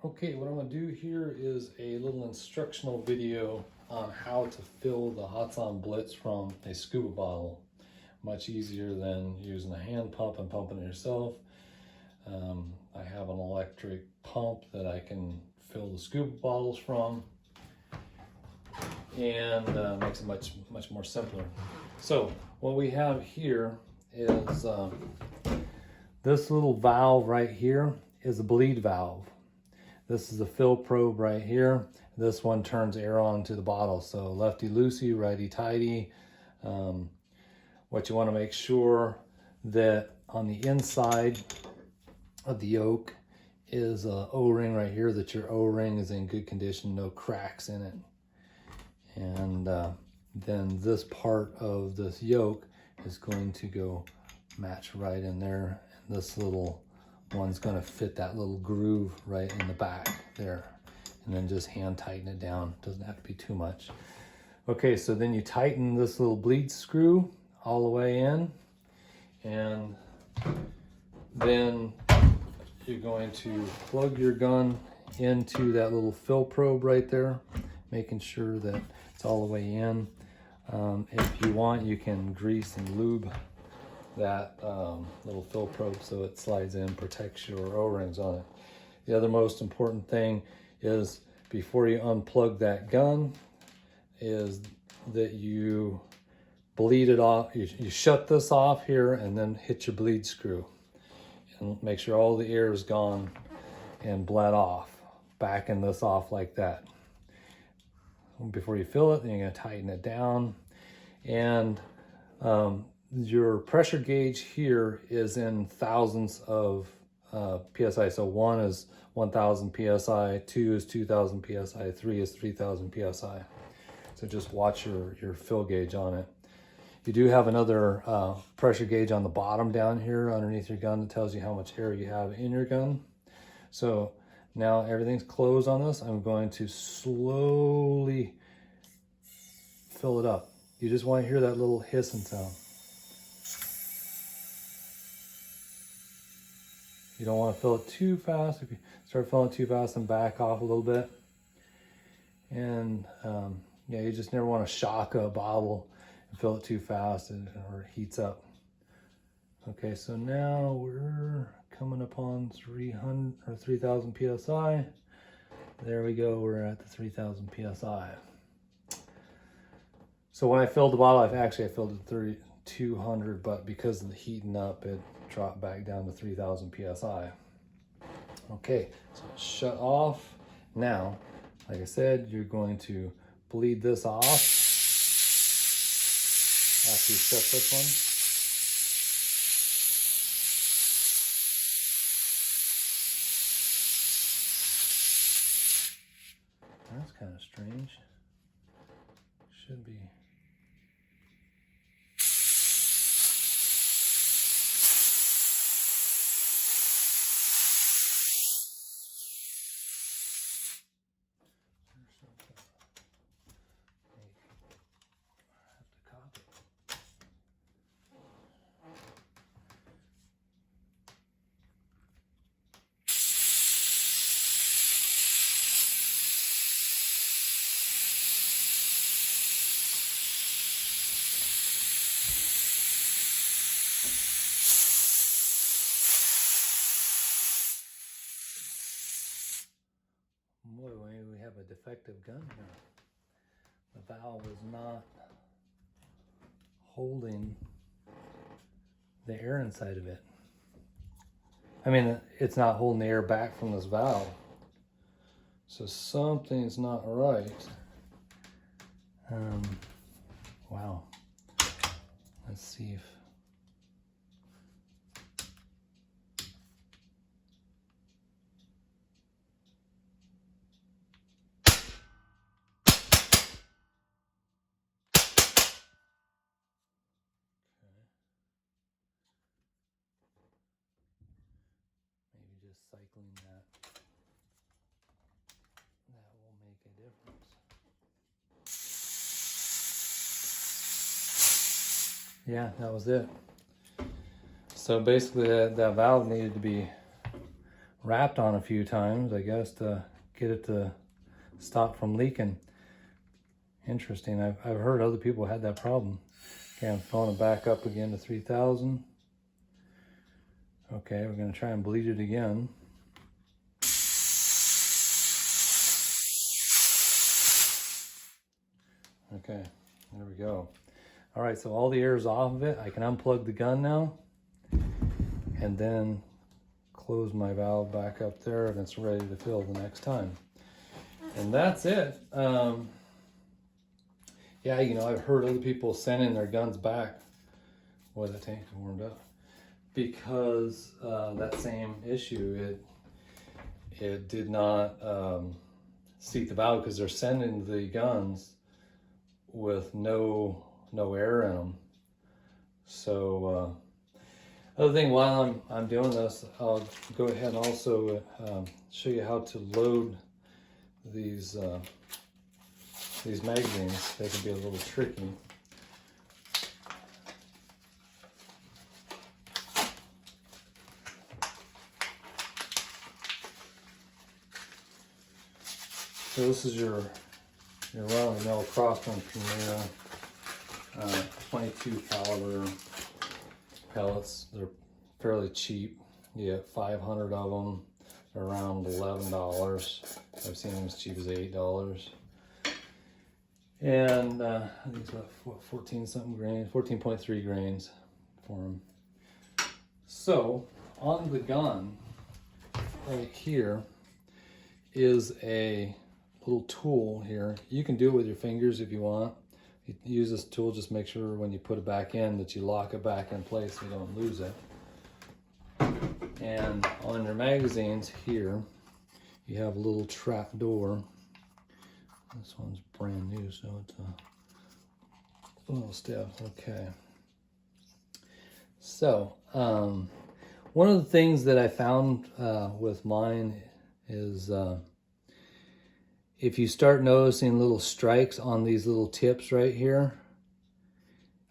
Okay, what I'm going to do here is a little instructional video on how to fill the Hatsan Blitz from a scuba bottle. Much easier than using a hand pump and pumping it yourself. I have an electric pump that I can fill the scuba bottles from, and makes it much more simpler. So what we have here is this little valve right here is a bleed valve. This is a fill probe right here. This one turns air onto the bottle. So lefty loosey, righty tighty. What you want to make sure that on the inside of the yoke is a O-ring right here, that your O-ring is in good condition, no cracks in it. And then this part of this yoke is going to go match right in there. And this little one's going to fit that little groove right in the back there, and then just hand tighten it down. Doesn't have to be too much. Okay, so then you tighten this little bleed screw all the way in, and then you're going to plug your gun into that little fill probe right there, making sure that it's all the way in. If you want, you can grease and lube that little fill probe so it slides in, protects your O-rings on it. The other most important thing is, before you unplug that gun, is that you bleed it off. You shut this off here and then hit your bleed screw and make sure all the air is gone and bled off. Backing this off like that. Before you fill it, then you're going to tighten it down. And your pressure gauge here is in thousands of PSI. So 1 is 1000 PSI, 2 is 2000 PSI, 3 is 3000 PSI. So just watch your fill gauge on it. You do have another pressure gauge on the bottom down here underneath your gun that tells you how much air you have in your gun. So now everything's closed on this. I'm going to slowly fill it up. You just want to hear that little hissing sound. You don't want to fill it too fast. If you start filling it too fast, then back off a little bit. And yeah, you just never want to shock a bottle and fill it too fast or it heats up. Okay, so now we're coming upon 300 or 3000 PSI. There we go, we're at the 3000 PSI. So when I filled the bottle, I filled it 3200, but because of the heating up, it dropped back down to 3000 PSI. Okay, so it's shut off. Now, like I said, you're going to bleed this off after you shut this one. That's kind of strange. Should be. Boy, we have a defective gun here. The valve is not holding the air inside of it. I mean, it's not holding the air back from this valve. So something's not right. Wow. Let's see if... Just cycling that will make a difference. Yeah, that was it. So basically that valve needed to be rapped on a few times, I guess, to get it to stop from leaking. Interesting. I've heard other people had that problem. Okay, I'm filling it back up again to 3,000. Okay, we're going to try and bleed it again. Okay, there we go. All right, so all the air is off of it. I can unplug the gun now and then close my valve back up there, and it's ready to fill the next time. And that's it. Yeah, you know, I've heard other people sending their guns back. Boy, that tank's warmed up. Because that same issue, it did not seat the valve, because they're sending the guns with no air in them. So other thing, while I'm doing this, I'll go ahead and also show you how to load these magazines. They can be a little tricky. So this is your run-of-the-mill Crosman Premier 22 caliber pellets. They're fairly cheap. You get 500 of them. They're around $11. I've seen them as cheap as $8. And I think it's about 14 something grains, 14.3 grains for them. So on the gun right here is a little tool here. You can do it with your fingers if you want. You use this tool, just make sure when you put it back in that you lock it back in place so you don't lose it. And on your magazines here, you have a little trap door. This one's brand new, so it's a little stiff. Okay. So, one of the things that I found with mine is if you start noticing little strikes on these little tips right here,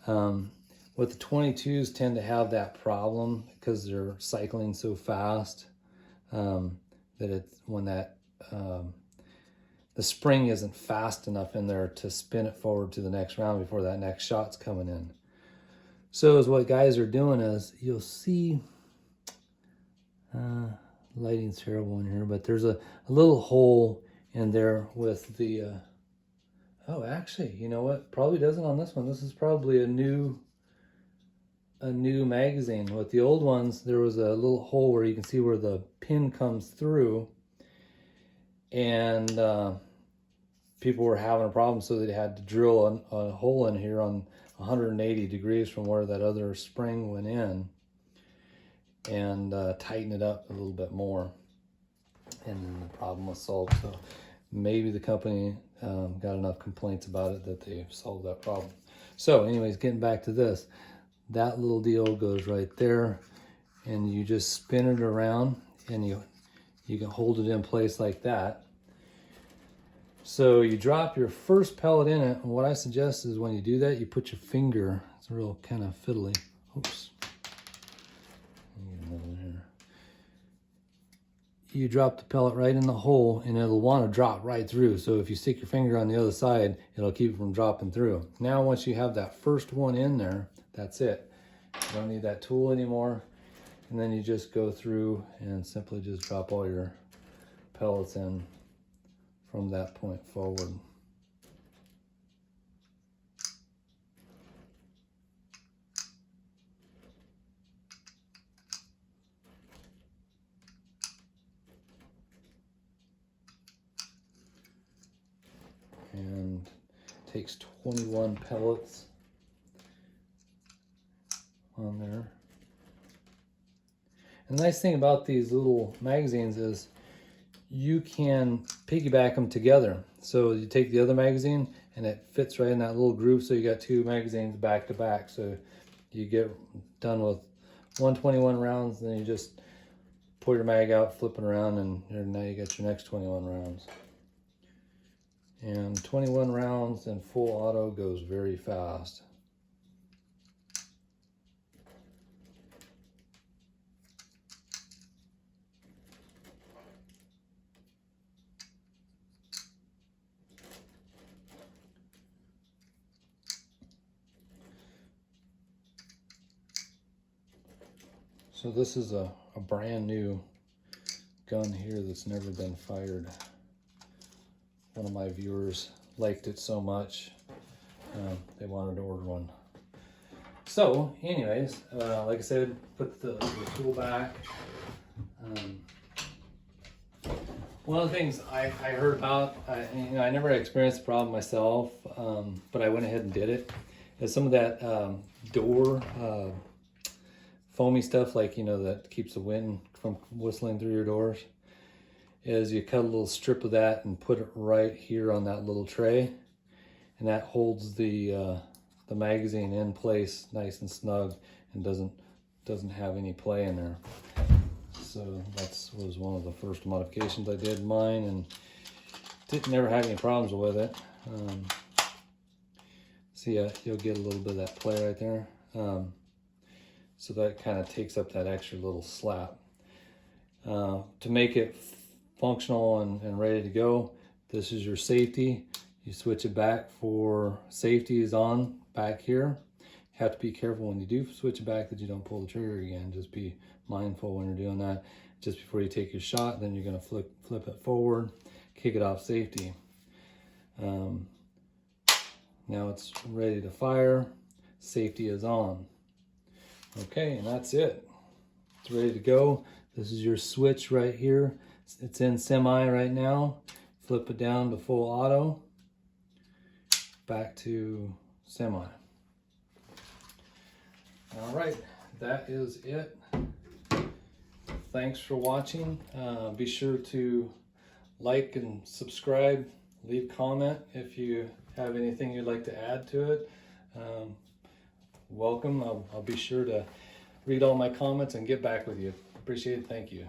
what the 22s tend to have that problem because they're cycling so fast that it's when that the spring isn't fast enough in there to spin it forward to the next round before that next shot's coming in. So is what guys are doing is you'll see lighting's terrible in here, but there's a little hole in there with the oh, actually, you know what, probably doesn't on this one. This is probably a new magazine. With the old ones, there was a little hole where you can see where the pin comes through, and people were having a problem, so they had to drill a hole in here on 180 degrees from where that other spring went in, and tighten it up a little bit more, and then the problem was solved. So maybe the company got enough complaints about it that they've solved that problem. So anyways, getting back to this, that little deal goes right there, and you just spin it around, and you can hold it in place like that. So you drop your first pellet in it, and what I suggest is when you do that, you put your finger, it's a real kind of fiddly, oops, you drop the pellet right in the hole, and it'll want to drop right through. So if you stick your finger on the other side, it'll keep it from dropping through. Now once you have that first one in there, that's it. You don't need that tool anymore. And then you just go through and simply just drop all your pellets in from that point forward. And takes 21 pellets on there. And the nice thing about these little magazines is you can piggyback them together. So you take the other magazine and it fits right in that little groove, so you got two magazines back to back. So you get done with 121 rounds, then you just pull your mag out, flip it around, and now you got your next 21 rounds. And 21 rounds in full auto goes very fast. So this is a brand new gun here that's never been fired. One of my viewers liked it so much, they wanted to order one. So anyways, like I said, put the tool back. One of the things I heard about, I never experienced the problem myself, but I went ahead and did it, is some of that door foamy stuff, like, that keeps the wind from whistling through your doors, is you cut a little strip of that and put it right here on that little tray, and that holds the magazine in place nice and snug and doesn't have any play in there. So that was one of the first modifications I did in mine, and never had any problems with it. See, you'll get a little bit of that play right there. So that kind of takes up that extra little slap. To make it functional and ready to go, this is your safety. You switch it back for safety is on back here. You have to be careful when you do switch it back that you don't pull the trigger again. Just be mindful when you're doing that. Just before you take your shot, then you're going to flip it forward, kick it off safety. Now it's ready to fire. Safety is on. Okay, and that's it. It's ready to go. This is your switch right here. It's in semi right now. Flip it down to full auto. Back to semi. All right, that is it. Thanks for watching. Be sure to like and subscribe. Leave a comment if you have anything you'd like to add to it. Welcome. I'll be sure to read all my comments and get back with you. Appreciate it. Thank you.